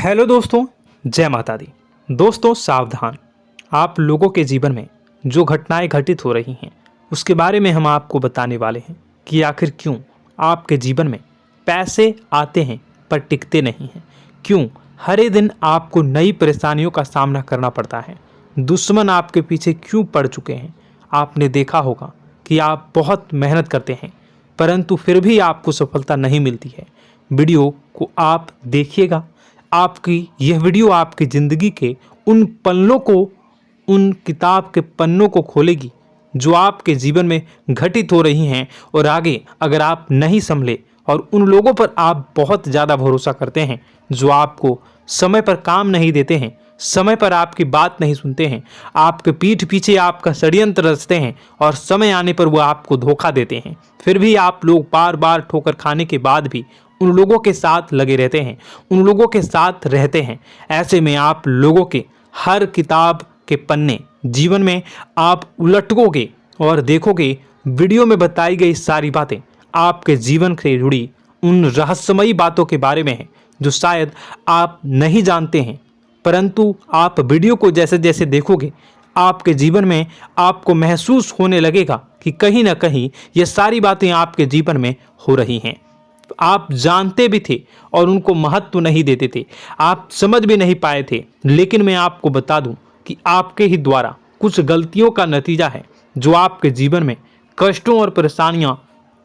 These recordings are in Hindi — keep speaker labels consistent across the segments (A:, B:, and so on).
A: हेलो दोस्तों, जय माता दी। दोस्तों सावधान, आप लोगों के जीवन में जो घटनाएं घटित हो रही हैं उसके बारे में हम आपको बताने वाले हैं कि आखिर क्यों आपके जीवन में पैसे आते हैं पर टिकते नहीं हैं। क्यों हर दिन आपको नई परेशानियों का सामना करना पड़ता है। दुश्मन आपके पीछे क्यों पड़ चुके हैं। आपने देखा होगा कि आप बहुत मेहनत करते हैं परंतु फिर भी आपको सफलता नहीं मिलती है। वीडियो को आप देखिएगा। आपकी यह वीडियो आपकी ज़िंदगी के उन पन्नों को, उन किताब के पन्नों को खोलेगी जो आपके जीवन में घटित हो रही हैं। और आगे अगर आप नहीं संभले और उन लोगों पर आप बहुत ज़्यादा भरोसा करते हैं जो आपको समय पर काम नहीं देते हैं, समय पर आपकी बात नहीं सुनते हैं, आपके पीठ पीछे आपका षड्यंत्र रचते हैं और समय आने पर वो आपको धोखा देते हैं, फिर भी आप लोग बार बार ठोकर खाने के बाद भी उन लोगों के साथ लगे रहते हैं, उन लोगों के साथ रहते हैं। ऐसे में आप लोगों के हर किताब के पन्ने जीवन में आप उलटोगे और देखोगे वीडियो में बताई गई सारी बातें आपके जीवन से जुड़ी उन रहस्यमयी बातों के बारे में हैं जो शायद आप नहीं जानते हैं। परंतु आप वीडियो को जैसे जैसे देखोगे आपके जीवन में आपको महसूस होने लगेगा कि कहीं ना कहीं ये सारी बातें आपके जीवन में हो रही हैं। आप जानते भी थे और उनको महत्व नहीं देते थे, आप समझ भी नहीं पाए थे। लेकिन मैं आपको बता दूं कि आपके ही द्वारा कुछ गलतियों का नतीजा है जो आपके जीवन में कष्टों और परेशानियां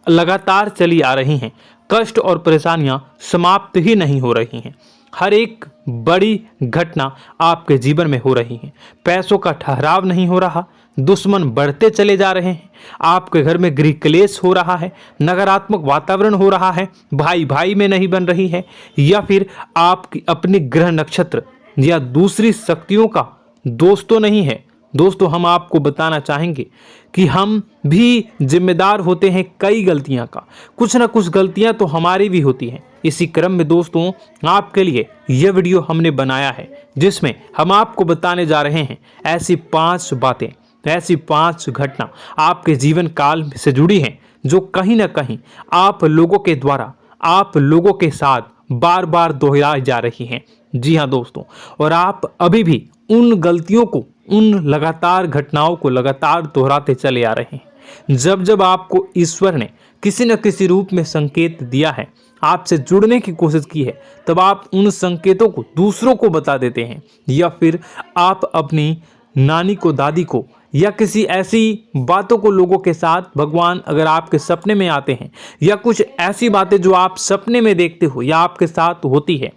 A: लगातार चली आ रही हैं। कष्ट और परेशानियां समाप्त ही नहीं हो रही हैं। हर एक बड़ी घटना आपके जीवन में हो रही है। पैसों का ठहराव नहीं हो रहा, दुश्मन बढ़ते चले जा रहे हैं, आपके घर में गृह क्लेश हो रहा है, नकारात्मक वातावरण हो रहा है, भाई भाई में नहीं बन रही है, या फिर आपकी अपनी ग्रह नक्षत्र या दूसरी शक्तियों का दोष तो नहीं है। दोस्तों हम आपको बताना चाहेंगे कि हम भी जिम्मेदार होते हैं कई गलतियां का। कुछ ना कुछ गलतियां तो हमारी भी होती हैं। इसी क्रम में दोस्तों आपके लिए यह वीडियो हमने बनाया है जिसमें हम आपको बताने जा रहे हैं ऐसी 5 बातें, ऐसी 5 घटना आपके जीवन काल से जुड़ी हैं जो कहीं ना कहीं आप लोगों के द्वारा आप लोगों के साथ बार बार दोहराई जा रही हैं। जी हाँ दोस्तों, और आप अभी भी उन गलतियों को, उन लगातार घटनाओं को लगातार दोहराते चले आ रहे हैं। जब जब आपको ईश्वर ने किसी न किसी रूप में संकेत दिया है, आपसे जुड़ने की कोशिश की है, तब आप उन संकेतों को दूसरों को बता देते हैं, या फिर आप अपनी नानी को, दादी को, या किसी ऐसी बातों को लोगों के साथ, भगवान अगर आपके सपने में आते हैं या कुछ ऐसी बातें जो आप सपने में देखते हो या आपके साथ होती है,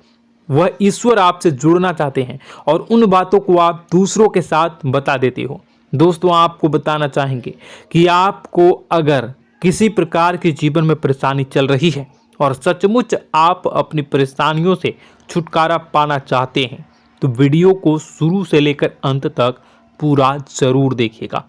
A: वह ईश्वर आपसे जुड़ना चाहते हैं और उन बातों को आप दूसरों के साथ बता देते हो। दोस्तों आपको बताना चाहेंगे कि आपको अगर किसी प्रकार की जीवन में परेशानी चल रही है और सचमुच आप अपनी परेशानियों से छुटकारा पाना चाहते हैं तो वीडियो को शुरू से लेकर अंत तक पूरा जरूर देखिएगा।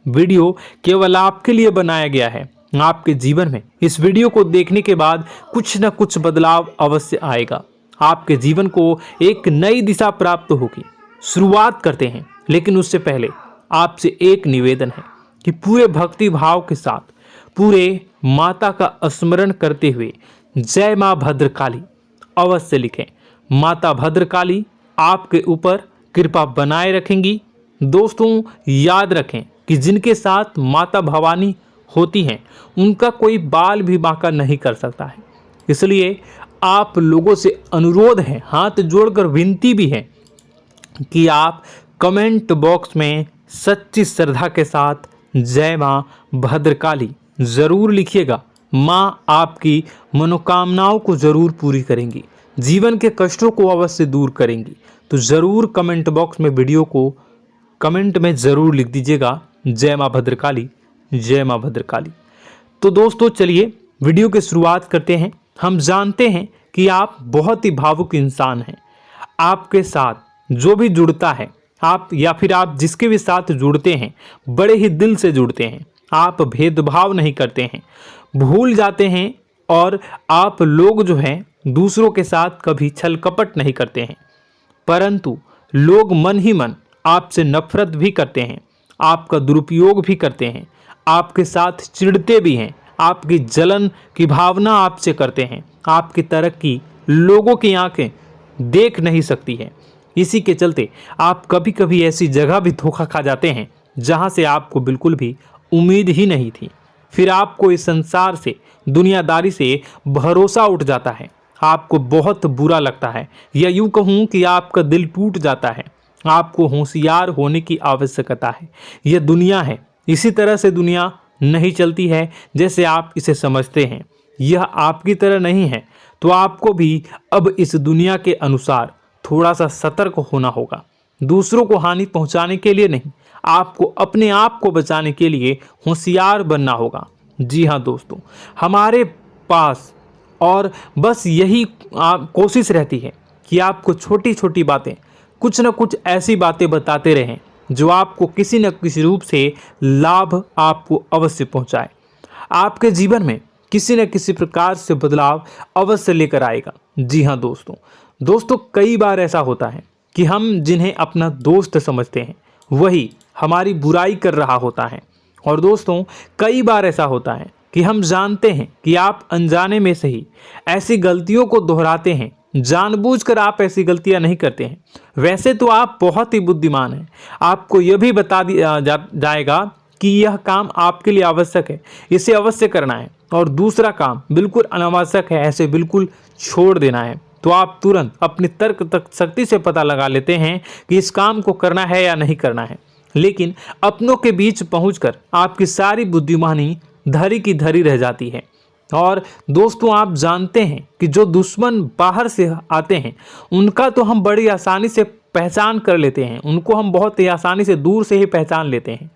A: वीडियो केवल आपके लिए बनाया गया है। आपके जीवन में इस वीडियो को देखने के बाद कुछ न कुछ बदलाव अवश्य आएगा। आपके जीवन को एक नई दिशा प्राप्त होगी। शुरुआत करते हैं, लेकिन उससे पहले आपसे एक निवेदन है कि पूरे भक्ति भाव के साथ, पूरे माता का स्मरण करते हुए जय मां भद्रकाली अवश्य लिखें। माता भद्रकाली आपके ऊपर कृपा बनाए रखेंगी। दोस्तों याद रखें कि जिनके साथ माता भवानी होती हैं उनका कोई बाल भी बांका नहीं कर सकता है। इसलिए आप लोगों से अनुरोध है, हाथ जोड़कर विनती भी है कि आप कमेंट बॉक्स में सच्ची श्रद्धा के साथ जय मां भद्रकाली ज़रूर लिखिएगा। मां आपकी मनोकामनाओं को ज़रूर पूरी करेंगी, जीवन के कष्टों को अवश्य दूर करेंगी। तो ज़रूर कमेंट बॉक्स में वीडियो को कमेंट में ज़रूर लिख दीजिएगा जय मां भद्रकाली, जय मां भद्रकाली। तो दोस्तों चलिए वीडियो की शुरुआत करते हैं। हम जानते हैं कि आप बहुत ही भावुक इंसान हैं। आपके साथ जो भी जुड़ता है, आप या फिर आप जिसके भी साथ जुड़ते हैं बड़े ही दिल से जुड़ते हैं। आप भेदभाव नहीं करते हैं, भूल जाते हैं, और आप लोग जो हैं दूसरों के साथ कभी छल कपट नहीं करते हैं। परंतु लोग मन ही मन आपसे नफरत भी करते हैं, आपका दुरुपयोग भी करते हैं, आपके साथ चिढ़ते भी हैं, आपकी जलन की भावना आपसे करते हैं। आपकी तरक्की लोगों की आंखें देख नहीं सकती है। इसी के चलते आप कभी कभी ऐसी जगह भी धोखा खा जाते हैं जहां से आपको बिल्कुल भी उम्मीद ही नहीं थी। फिर आपको इस संसार से, दुनियादारी से भरोसा उठ जाता है। आपको बहुत बुरा लगता है, या यूं कहूं कि आपका दिल टूट जाता है। आपको होशियार होने की आवश्यकता है। यह दुनिया है, इसी तरह से दुनिया नहीं चलती है जैसे आप इसे समझते हैं। यह आपकी तरह नहीं है, तो आपको भी अब इस दुनिया के अनुसार थोड़ा सा सतर्क होना होगा। दूसरों को हानि पहुंचाने के लिए नहीं, आपको अपने आप को बचाने के लिए होशियार बनना होगा। जी हाँ दोस्तों, हमारे पास और बस यही कोशिश रहती है कि आपको छोटी छोटी बातें, कुछ न कुछ ऐसी बातें बताते रहें जो आपको किसी न किसी रूप से लाभ आपको अवश्य पहुंचाए, आपके जीवन में किसी न किसी प्रकार से बदलाव अवश्य लेकर आएगा। जी हाँ दोस्तों, कई बार ऐसा होता है कि हम जिन्हें अपना दोस्त समझते हैं वही हमारी बुराई कर रहा होता है। और दोस्तों, कई बार ऐसा होता है कि हम जानते हैं कि आप अनजाने में से ही ऐसी गलतियों को दोहराते हैं। जानबूझकर आप ऐसी गलतियां नहीं करते हैं। वैसे तो आप बहुत ही बुद्धिमान हैं। आपको यह भी बता दिया जाएगा कि यह काम आपके लिए आवश्यक है, इसे अवश्य करना है, और दूसरा काम बिल्कुल अनावश्यक है, ऐसे बिल्कुल छोड़ देना है। तो आप तुरंत अपनी तर्क शक्ति से पता लगा लेते हैं कि इस काम को करना है या नहीं करना है। लेकिन अपनों के बीच पहुंचकर आपकी सारी बुद्धिमानी धरी की धरी रह जाती है। और दोस्तों, आप जानते हैं कि जो दुश्मन बाहर से आते हैं उनका तो हम बड़ी आसानी से पहचान कर लेते हैं, उनको हम बहुत ही आसानी से दूर से ही पहचान लेते हैं,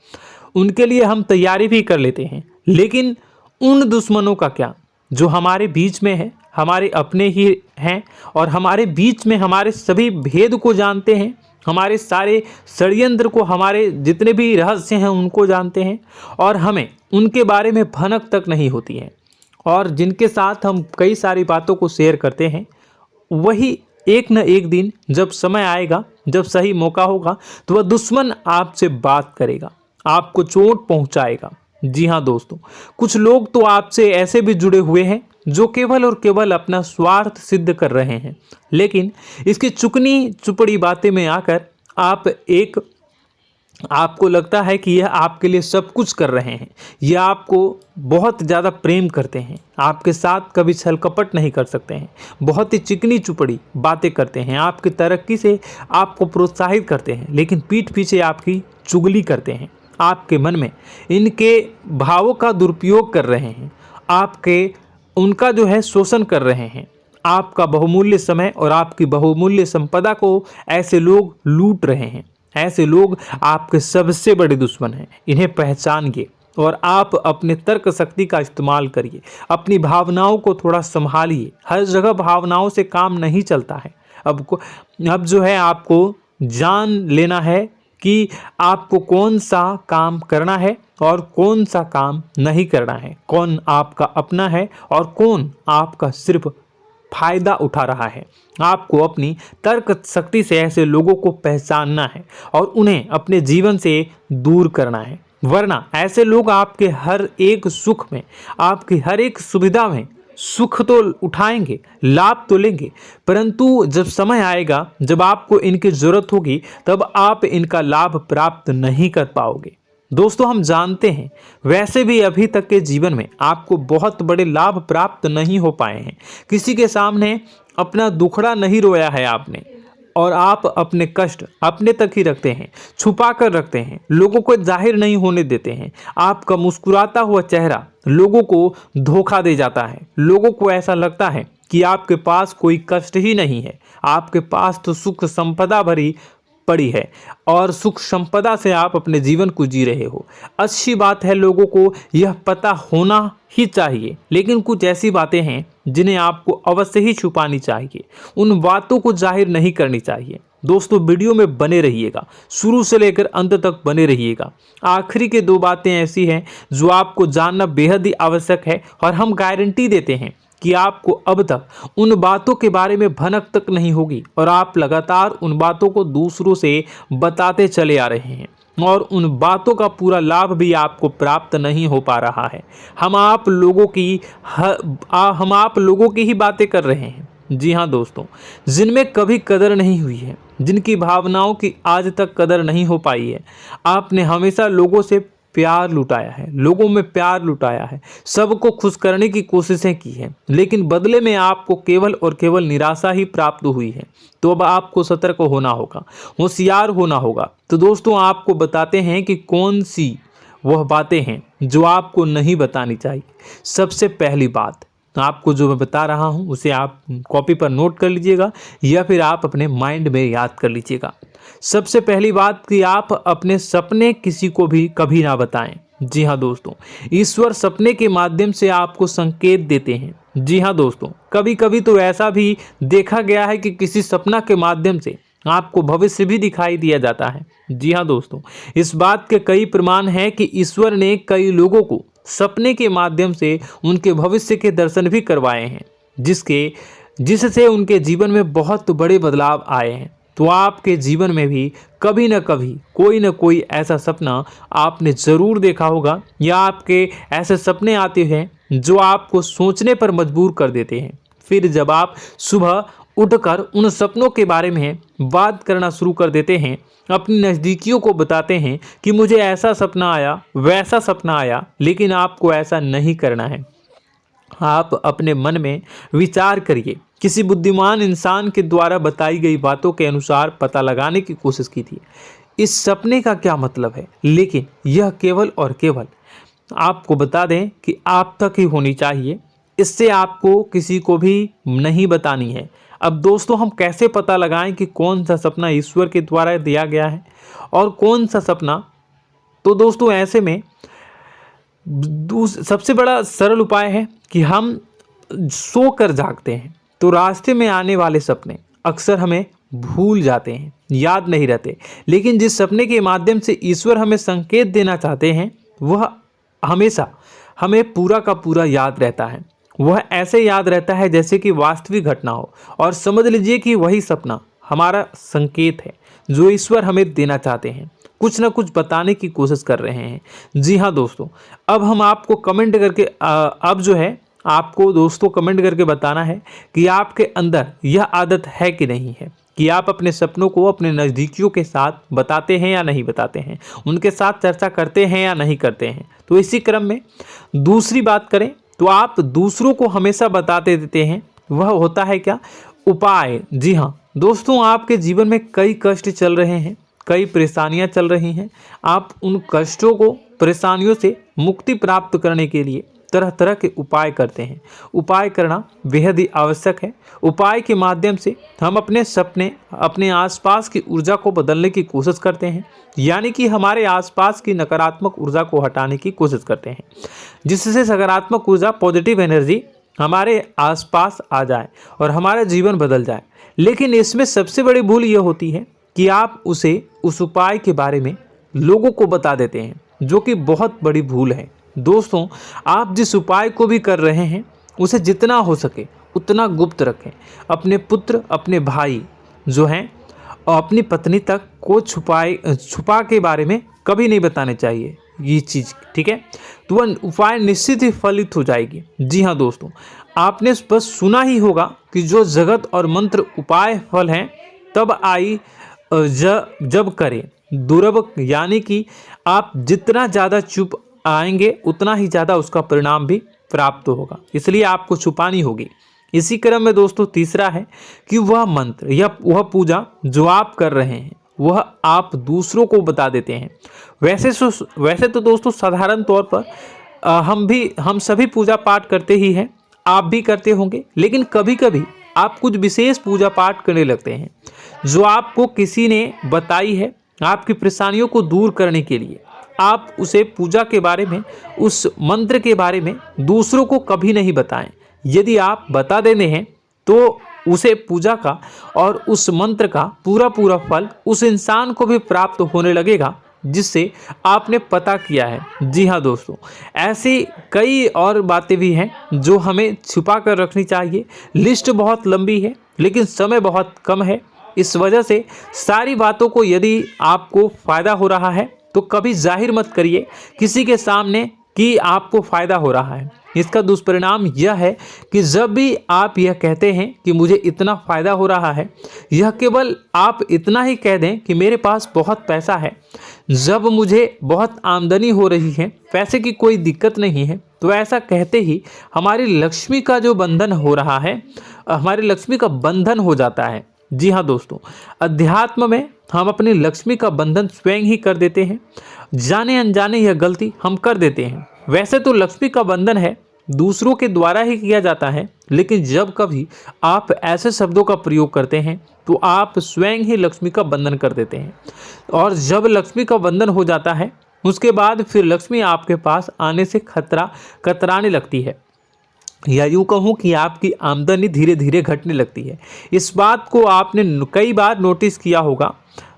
A: उनके लिए हम तैयारी भी कर लेते हैं। लेकिन उन दुश्मनों का क्या जो हमारे बीच में है, हमारे अपने ही हैं, और हमारे बीच में हमारे सभी भेद को जानते हैं, हमारे सारे षड्यंत्र को, हमारे जितने भी रहस्य हैं उनको जानते हैं, और हमें उनके बारे में भनक तक नहीं होती है, और जिनके साथ हम कई सारी बातों को शेयर करते हैं, वही एक न एक दिन जब समय आएगा, जब सही मौका होगा, तो वह दुश्मन आपसे बात करेगा, आपको चोट पहुंचाएगा। जी हाँ दोस्तों, कुछ लोग तो आपसे ऐसे भी जुड़े हुए हैं जो केवल और केवल अपना स्वार्थ सिद्ध कर रहे हैं। लेकिन इसकी चुकनी चुपड़ी बातें में आकर आपको लगता है कि यह आपके लिए सब कुछ कर रहे हैं, यह आपको बहुत ज़्यादा प्रेम करते हैं, आपके साथ कभी छल कपट नहीं कर सकते हैं, बहुत ही चिकनी चुपड़ी बातें करते हैं, आपकी तरक्की से आपको प्रोत्साहित करते हैं, लेकिन पीठ पीछे आपकी चुगली करते हैं, आपके मन में इनके भावों का दुरुपयोग कर रहे हैं, उनका जो है शोषण कर रहे हैं। आपका बहुमूल्य समय और आपकी बहुमूल्य संपदा को ऐसे लोग लूट रहे हैं। ऐसे लोग आपके सबसे बड़े दुश्मन हैं। इन्हें पहचानिए और आप अपने तर्क शक्ति का इस्तेमाल करिए। अपनी भावनाओं को थोड़ा संभालिए। हर जगह भावनाओं से काम नहीं चलता है। अब जो है आपको जान लेना है कि आपको कौन सा काम करना है और कौन सा काम नहीं करना है, कौन आपका अपना है और कौन आपका सिर्फ फायदा उठा रहा है। आपको अपनी तर्क शक्ति से ऐसे लोगों को पहचानना है और उन्हें अपने जीवन से दूर करना है, वरना ऐसे लोग आपके हर एक सुख में, आपकी हर एक सुविधा में सुख तो उठाएंगे, लाभ तो लेंगे, परंतु जब समय आएगा, जब आपको इनकी जरूरत होगी, तब आप इनका लाभ प्राप्त नहीं कर पाओगे। दोस्तों, हम जानते हैं वैसे भी अभी तक के जीवन में आपको बहुत बड़े लाभ प्राप्त नहीं हो पाए हैं। किसी के सामने अपना दुखड़ा नहीं रोया है आपने, और आप अपने कष्ट अपने तक ही रखते हैं, छुपा कर रखते हैं, लोगों को जाहिर नहीं होने देते हैं। आपका मुस्कुराता हुआ चेहरा लोगों को धोखा दे जाता है। लोगों को ऐसा लगता है कि आपके पास कोई कष्ट ही नहीं है, आपके पास तो सुख संपदा भरी पड़ी है और सुख संपदा से आप अपने जीवन को जी रहे हो। अच्छी बात है, लोगों को यह पता होना ही चाहिए, लेकिन कुछ ऐसी बातें हैं जिन्हें आपको अवश्य ही छुपानी चाहिए। उन बातों को जाहिर नहीं करनी चाहिए। दोस्तों, वीडियो में बने रहिएगा, शुरू से लेकर अंत तक बने रहिएगा। आखिरी के 2 बातें ऐसी हैं जो आपको जानना बेहद ही आवश्यक है, और हम गारंटी देते हैं कि आपको अब तक उन बातों के बारे में भनक तक नहीं होगी, और आप लगातार उन बातों को दूसरों से बताते चले आ रहे हैं, और उन बातों का पूरा लाभ भी आपको प्राप्त नहीं हो पा रहा है। हम आप लोगों की ही बातें कर रहे हैं, जी हाँ दोस्तों, जिनमें कभी कदर नहीं हुई है, जिनकी भावनाओं की आज तक कदर नहीं हो पाई है। आपने हमेशा लोगों से प्यार लुटाया है, लोगों में प्यार लुटाया है, सबको खुश करने की कोशिशें की है, लेकिन बदले में आपको केवल और केवल निराशा ही प्राप्त हुई है। तो अब आपको सतर्क होना होगा, होशियार होना होगा। तो दोस्तों आपको बताते हैं कि कौन सी वह बातें हैं जो आपको नहीं बतानी चाहिए। सबसे पहली बात, आपको जो मैं बता रहा हूं उसे आप कॉपी पर नोट कर लीजिएगा या फिर आप अपने माइंड में याद कर लीजिएगा। सबसे पहली बात कि आप अपने सपने किसी को भी कभी ना बताएं। जी हाँ दोस्तों, ईश्वर सपने के माध्यम से आपको संकेत देते हैं। जी हाँ दोस्तों, कभी कभी तो ऐसा भी देखा गया है कि किसी सपना के माध्यम से आपको भविष्य भी दिखाई दिया जाता है। जी हाँ दोस्तों, इस बात के कई प्रमाण हैं कि ईश्वर ने कई लोगों को सपने के माध्यम से उनके भविष्य के दर्शन भी करवाए हैं, जिससे उनके जीवन में बहुत बड़े बदलाव आए हैं। तो आपके जीवन में भी कभी न कभी कोई न कोई ऐसा सपना आपने ज़रूर देखा होगा, या आपके ऐसे सपने आते हैं जो आपको सोचने पर मजबूर कर देते हैं। फिर जब आप सुबह उठकर उन सपनों के बारे में बात करना शुरू कर देते हैं, अपनी नज़दीकियों को बताते हैं कि मुझे ऐसा सपना आया, वैसा सपना आया, लेकिन आपको ऐसा नहीं करना है। आप अपने मन में विचार करिए। किसी बुद्धिमान इंसान के द्वारा बताई गई बातों के अनुसार पता लगाने की कोशिश की थी इस सपने का क्या मतलब है, लेकिन यह केवल और केवल आपको बता दें कि आप तक ही होनी चाहिए। इससे आपको किसी को भी नहीं बतानी है। अब दोस्तों हम कैसे पता लगाएं कि कौन सा सपना ईश्वर के द्वारा दिया गया है और कौन सा सपना? तो दोस्तों ऐसे में सबसे बड़ा सरल उपाय है कि हम सोकर जागते हैं तो रास्ते में आने वाले सपने अक्सर हमें भूल जाते हैं, याद नहीं रहते। लेकिन जिस सपने के माध्यम से ईश्वर हमें संकेत देना चाहते हैं वह हमेशा हमें पूरा का पूरा याद रहता है। वह ऐसे याद रहता है जैसे कि वास्तविक घटना हो, और समझ लीजिए कि वही सपना हमारा संकेत है जो ईश्वर हमें देना चाहते हैं, कुछ ना कुछ बताने की कोशिश कर रहे हैं। जी हाँ दोस्तों, अब हम आपको कमेंट करके अब जो है आपको दोस्तों कमेंट करके बताना है कि आपके अंदर यह आदत है कि नहीं है, कि आप अपने सपनों को अपने नज़दीकियों के साथ बताते हैं या नहीं बताते हैं, उनके साथ चर्चा करते हैं या नहीं करते हैं। तो इसी क्रम में दूसरी बात करें तो आप दूसरों को हमेशा बताते देते हैं, वह होता है क्या? उपाय। जी हाँ दोस्तों, आपके जीवन में कई कष्ट चल रहे हैं, कई परेशानियां चल रही हैं। आप उन कष्टों को, परेशानियों से मुक्ति प्राप्त करने के लिए तरह तरह के उपाय करते हैं। उपाय करना बेहद ही आवश्यक है। उपाय के माध्यम से हम अपने सपने, अपने आसपास की ऊर्जा को बदलने की कोशिश करते हैं, यानी कि हमारे आसपास की नकारात्मक ऊर्जा को हटाने की कोशिश करते हैं, जिससे सकारात्मक ऊर्जा, पॉजिटिव एनर्जी हमारे आसपास आ जाए और हमारा जीवन बदल जाए। लेकिन इसमें सबसे बड़ी भूल यह होती है कि आप उस उपाय के बारे में लोगों को बता देते हैं, जो कि बहुत बड़ी भूल है। दोस्तों आप जिस उपाय को भी कर रहे हैं उसे जितना हो सके उतना गुप्त रखें। अपने पुत्र, अपने भाई जो हैं और अपनी पत्नी तक को छुपा के बारे में कभी नहीं बताने चाहिए ये चीज़, ठीक है? तो वह उपाय निश्चित ही फलित हो जाएगी। जी हाँ दोस्तों, आपने बस सुना ही होगा कि जो जगत और मंत्र उपाय फल हैं तब आई जब करें दुर्लभ, यानी कि आप जितना ज़्यादा चुप आएंगे उतना ही ज़्यादा उसका परिणाम भी प्राप्त होगा, इसलिए आपको छुपानी होगी। इसी क्रम में दोस्तों तीसरा है कि वह मंत्र या वह पूजा जो आप कर रहे हैं वह आप दूसरों को बता देते हैं। वैसे तो दोस्तों साधारण तौर पर हम सभी पूजा पाठ करते ही हैं, आप भी करते होंगे, लेकिन कभी कभी आप कुछ विशेष पूजा पाठ करने लगते हैं जो आपको किसी ने बताई है आपकी परेशानियों को दूर करने के लिए। आप उसे पूजा के बारे में, उस मंत्र के बारे में दूसरों को कभी नहीं बताएं। यदि आप बता देते हैं तो उसे पूजा का और उस मंत्र का पूरा फल उस इंसान को भी प्राप्त होने लगेगा जिससे आपने पता किया है। जी हाँ दोस्तों, ऐसी कई और बातें भी हैं जो हमें छुपा कर रखनी चाहिए। लिस्ट बहुत लंबी है लेकिन समय बहुत कम है, इस वजह से सारी बातों को यदि आपको फ़ायदा हो रहा है तो कभी जाहिर मत करिए, किसी के सामने कि आपको फ़ायदा हो रहा है। इसका दुष्परिणाम यह है कि जब भी आप यह कहते हैं कि मुझे इतना फ़ायदा हो रहा है, यह केवल आप इतना ही कह दें कि मेरे पास बहुत पैसा है, जब मुझे बहुत आमदनी हो रही है, पैसे की कोई दिक्कत नहीं है, तो ऐसा कहते ही हमारी लक्ष्मी का जो बंधन हो रहा है, हमारी लक्ष्मी का बंधन हो जाता है। जी हाँ दोस्तों, अध्यात्म में हम अपनी लक्ष्मी का बंधन स्वयं ही कर देते हैं। जाने अनजाने यह गलती हम कर देते हैं। वैसे तो लक्ष्मी का बंधन है दूसरों के द्वारा ही किया जाता है, लेकिन जब कभी आप ऐसे शब्दों का प्रयोग करते हैं तो आप स्वयं ही लक्ष्मी का बंधन कर देते हैं। और जब लक्ष्मी का बंधन हो जाता है, उसके बाद फिर लक्ष्मी आपके पास आने से कतराने लगती है, या यूँ कहूँ कि आपकी आमदनी धीरे धीरे घटने लगती है। इस बात को आपने कई बार नोटिस किया होगा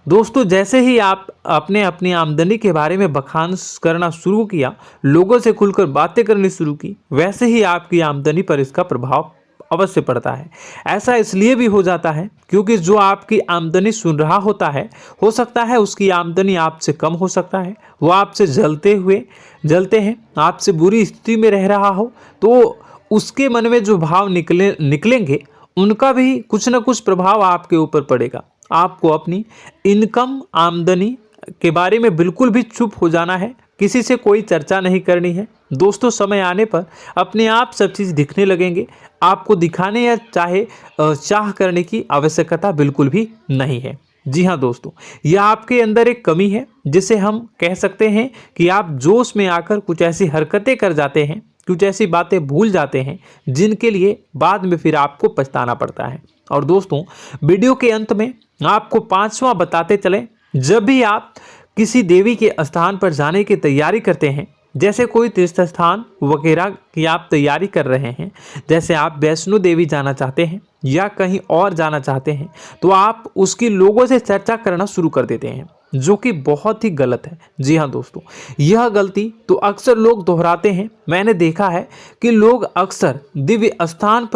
A: दोस्तों। जैसे ही आप अपने अपनी आमदनी के बारे में बखान करना शुरू किया, लोगों से खुलकर बातें करनी शुरू की, वैसे ही आपकी आमदनी पर इसका प्रभाव अवश्य पड़ता है। ऐसा इसलिए भी हो जाता है क्योंकि जो आपकी आमदनी सुन रहा होता है, हो सकता है उसकी आमदनी आपसे कम हो सकता है, वो आपसे जलते हैं, आपसे बुरी स्थिति में रह रहा हो, तो उसके मन में जो भाव निकलेंगे उनका भी कुछ न कुछ प्रभाव आपके ऊपर पड़ेगा। आपको अपनी इनकम आमदनी के बारे में बिल्कुल भी चुप हो जाना है, किसी से कोई चर्चा नहीं करनी है दोस्तों। समय आने पर अपने आप सब चीज़ दिखने लगेंगे। आपको दिखाने या चाह करने की आवश्यकता बिल्कुल भी नहीं है। जी हाँ दोस्तों, यह आपके अंदर एक कमी है, जिसे हम कह सकते हैं कि आप जोश में आकर कुछ ऐसी हरकतें कर जाते हैं, कुछ ऐसी बातें भूल जाते हैं जिनके लिए बाद में फिर आपको पछताना पड़ता है। और दोस्तों, वीडियो के अंत में आपको 5वां बताते चलें, जब भी आप किसी देवी के स्थान पर जाने की तैयारी करते हैं, जैसे कोई तीर्थ स्थान वगैरह की आप तैयारी कर रहे हैं, जैसे आप वैष्णो देवी जाना चाहते हैं या कहीं और जाना चाहते हैं, तो आप उसकी लोगों से चर्चा करना शुरू कर देते हैं, जो कि बहुत ही गलत है। जी हाँ दोस्तों, यह गलती तो अक्सर लोग दोहराते हैं। मैंने देखा है कि लोग अक्सर दिव्य स्थान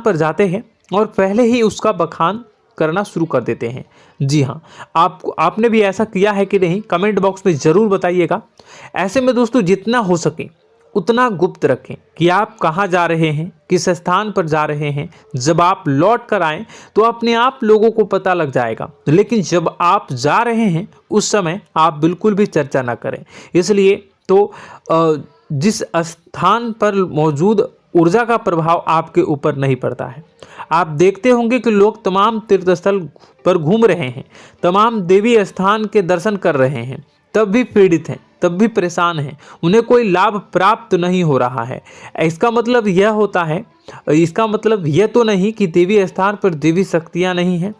A: पर जाते हैं और पहले ही उसका बखान करना शुरू कर देते हैं। जी हाँ, आपने भी ऐसा किया है कि नहीं, कमेंट बॉक्स में ज़रूर बताइएगा। ऐसे में दोस्तों, जितना हो सके उतना गुप्त रखें कि आप कहाँ जा रहे हैं, किस स्थान पर जा रहे हैं। जब आप लौट कर आएँ तो अपने आप लोगों को पता लग जाएगा, लेकिन जब आप जा रहे हैं उस समय आप बिल्कुल भी चर्चा ना करें। इसलिए तो जिस स्थान पर मौजूद ऊर्जा का प्रभाव आपके ऊपर नहीं पड़ता है। आप देखते होंगे कि लोग तमाम तीर्थ स्थल पर घूम रहे हैं, तमाम देवी स्थान के दर्शन कर रहे हैं, तब भी पीड़ित हैं, तब भी परेशान हैं, उन्हें कोई लाभ प्राप्त नहीं हो रहा है। इसका मतलब यह तो नहीं कि देवी स्थान पर देवी शक्तियाँ नहीं हैं,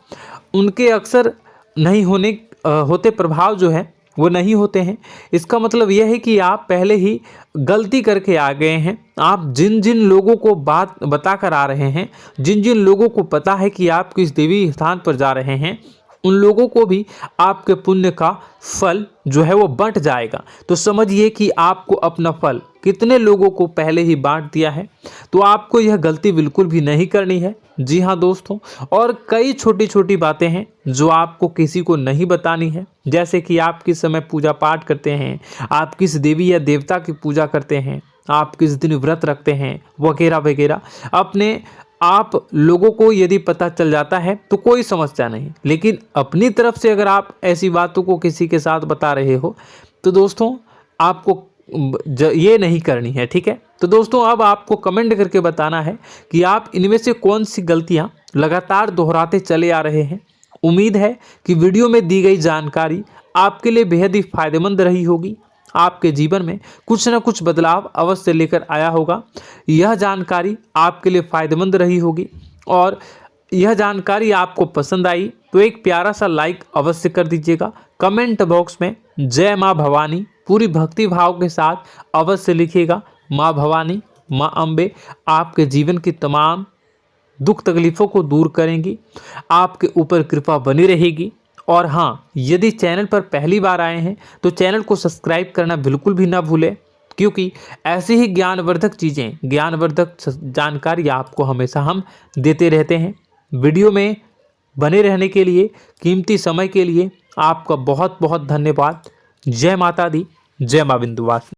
A: उनके अक्सर नहीं होते प्रभाव जो है वो नहीं होते हैं। इसका मतलब यह है कि आप पहले ही गलती करके आ गए हैं। आप जिन जिन लोगों को बात बता कर आ रहे हैं, जिन जिन लोगों को पता है कि आप किस देवी स्थान पर जा रहे हैं, उन लोगों को भी आपके पुण्य का फल जो है वो बंट जाएगा। तो समझिए कि आपको अपना फल कितने लोगों को पहले ही बांट दिया है। तो आपको यह गलती बिल्कुल भी नहीं करनी है। जी हाँ दोस्तों, और कई छोटी छोटी बातें हैं जो आपको किसी को नहीं बतानी है, जैसे कि आप किस समय पूजा पाठ करते हैं, आप किस देवी या देवता की पूजा करते हैं, आप किस दिन व्रत रखते हैं, वगैरह वगैरह। अपने आप लोगों को यदि पता चल जाता है तो कोई समस्या नहीं, लेकिन अपनी तरफ से अगर आप ऐसी बातों को किसी के साथ बता रहे हो तो दोस्तों आपको ये नहीं करनी है, ठीक है। तो दोस्तों, अब आपको कमेंट करके बताना है कि आप इनमें से कौन सी गलतियां लगातार दोहराते चले आ रहे हैं। उम्मीद है कि वीडियो में दी गई जानकारी आपके लिए बेहद ही फायदेमंद रही होगी, आपके जीवन में कुछ न कुछ बदलाव अवश्य लेकर आया होगा। यह जानकारी आपके लिए फायदेमंद रही होगी और यह जानकारी आपको पसंद आई तो एक प्यारा सा लाइक अवश्य कर दीजिएगा। कमेंट बॉक्स में जय माँ भवानी पूरी भक्ति भाव के साथ अवश्य लिखिएगा। माँ भवानी, माँ अम्बे आपके जीवन की तमाम दुख तकलीफ़ों को दूर करेंगी, आपके ऊपर कृपा बनी रहेगी। और हाँ, यदि चैनल पर पहली बार आए हैं तो चैनल को सब्सक्राइब करना बिल्कुल भी ना भूलें, क्योंकि ऐसी ही ज्ञानवर्धक चीज़ें, ज्ञानवर्धक जानकारी आपको हमेशा हम देते रहते हैं। वीडियो में बने रहने के लिए, कीमती समय के लिए आपका बहुत बहुत धन्यवाद। जय माता दी, जय मां विंध्यवासिनी।